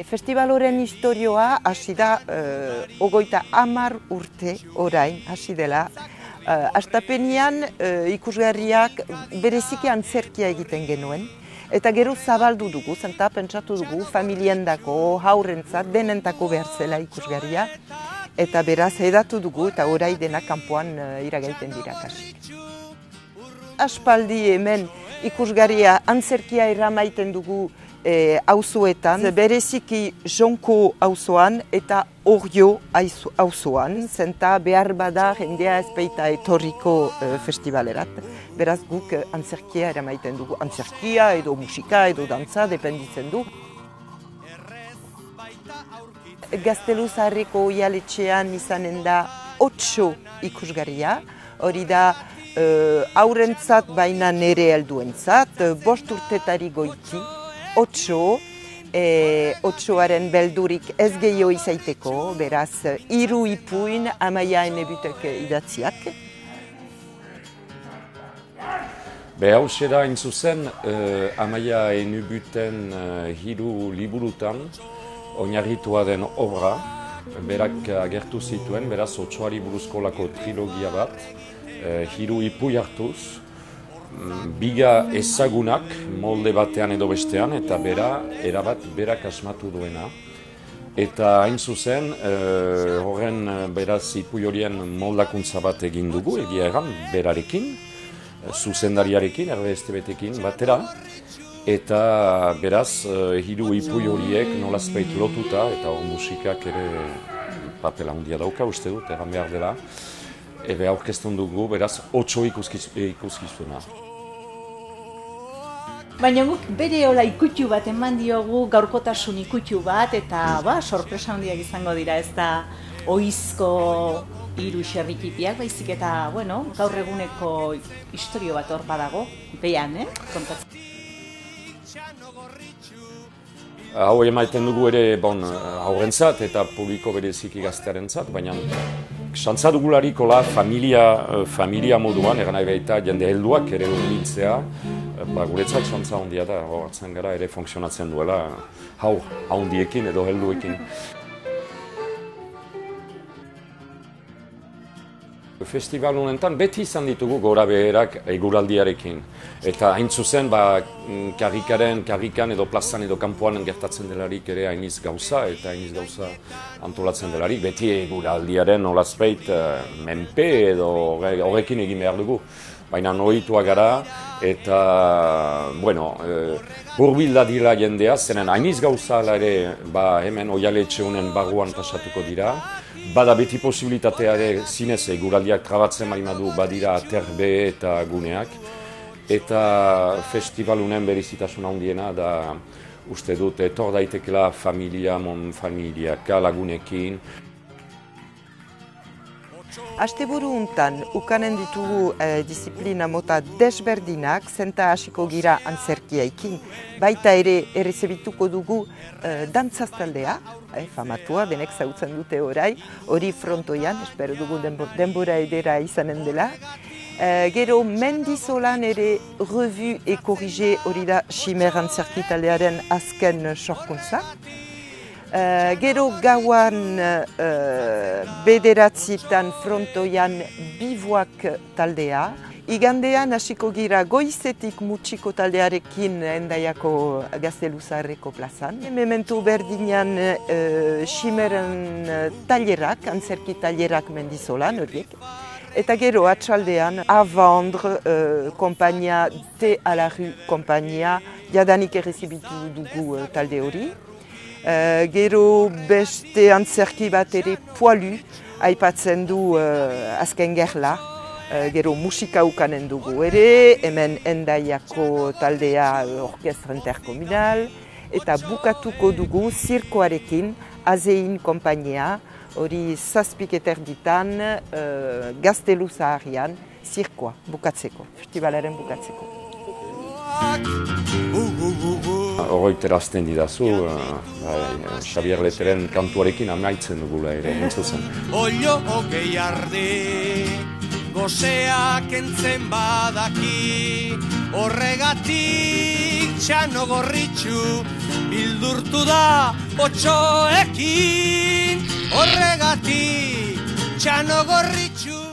Festibaloren historioa hasi da 30 urte orain hasi dela. Hastapenean ikusgarriak bereziki antzerkia egiten genuen. Eta gero zabaldu dugu, zenta pentsatu dugu, familiendako, haurrentzat, denentako behar zela ikusgarria. Eta beraz edatu dugu eta orai dena kanpoan iragaiten dira kasik. Aspaldi hemen ikusgarria antzerkia eramaiten dugu auzoetan, bereziki Jonko auzoan eta Orio auzoan, zenta behar bada jendea ezpeita etorriko festivalerat. Beraz guk antzerkia eramaiten dugu, antzerkia edo musika edo dantza dependitzen du. Gazteluzaharreko oihaletxean izanen da 8 ikusgarria, hori da haurrentzat baina nere helduentzat, 5 urtetari goiti, 8aren beldurik ez gehiago izaiteko, beraz 3 ipuin Amaia Enebutek idatziak. Hauxe da hain zuzen, Amaia Enebuten 3 liburutan oinarritua den obra, berak agertu zituen, beraz 8ari buruzkolako trilogia bat, 3 ipuin hartuz, biga ezagunak molde batean edo bestean, eta erabat berak asmatu duena. Eta hain zuzen, horren beraz ipuin horien moldakuntza bat egin dugu, egia egan, berarekin, zuzendariarekin, RSTB-tekin batera, eta beraz, 3 ipuin horiek nolazpeit lotuta, eta hor musikak ere papela handia dauka, uste dut, egan behar dela, aurkezten dugu, beraz, 8 ikuskizuna. Baina guk bere hola ikutu bat eman diogu, gaurkotasun ikutu bat, eta sorpresa handiak izango dira, ez da ohizko 3 xerrikipiak, baizik eta, gaur eguneko historio bat hor badago, behan, kontatzen. Hau emaiten dugu ere haurrentzat eta publiko bereziki gaztearentzat, baina xantza dugularikola familia moduan, egan nahi baita jende helduak ere urbiltzea, guretzat xantza handia da, horretzen gara ere funtzionatzen duela haur handiekin edo helduekin. Festival honetan beti izan ditugu gora beherak eguraldiarekin. Eta hain zuzen, karrikan edo plazan edo kanpoan gertatzen delarik ere hainiz gauza eta hainiz gauza antolatzen delarik. Beti eguraldiaren olazpeit menpe edo horrekin egin behar dugu. Baina ohituak gara eta, hurbilda dira jendea, zenen hainiz gauza ere hemen oihaletxe honen barruan pasatuko dira. Bada beti posibilitatea ere zinez eguraldiak trabatzen du badira aterbe eta guneak. Eta festivalunen berezitasuna handiena da uste dut etor daitekela familiaka lagunekin. Asteburu untan ukanen ditugu disiplina mota desberdinak, zenta hasiko gira antzerkiaikin. Baita ere errezebituko dugu dantzaztaldea, famatua, denek zautzen dute orai, hori frontoian, espero dugu denbora edera izanen dela. Gero Mendizolan ere revu et corrige hori da Ximer antzerki taldearen azken sorkuntza. Gero gauan 9 frontoian bivuak taldea. Igandean hasiko gira goizetik mutxiko taldearekin Hendaiako Gazteluzaharreko plazan. Memento berdinean Ximeren tailerak, antzerki tailerak Mendizolan horiek. Eta gero atxaldean A Vendre, kompainia T à la Rue kompainia, jadanik errezibitu dugu talde hori. Gero beste antzerki bat ere Poilu, aipatzen du azken gerla. Gero musika ukanen dugu ere, hemen Hendaiako taldea orkestra interkomunal. Eta bukatuko dugu zirkoarekin Azein kompainia, hori 7 eterditan Gazteluzaharrian zirkoa bukatzeko, festivalaren bukatzeko. Horroiterazten didazu, Xabier Leteren kantuarekin amaitzen dugula ere, entzuzen. Olio hogei arde, goseak entzen badaki, horregatik txano gorritxu, bildurtu da otxoekin, horregatik txano gorritxu.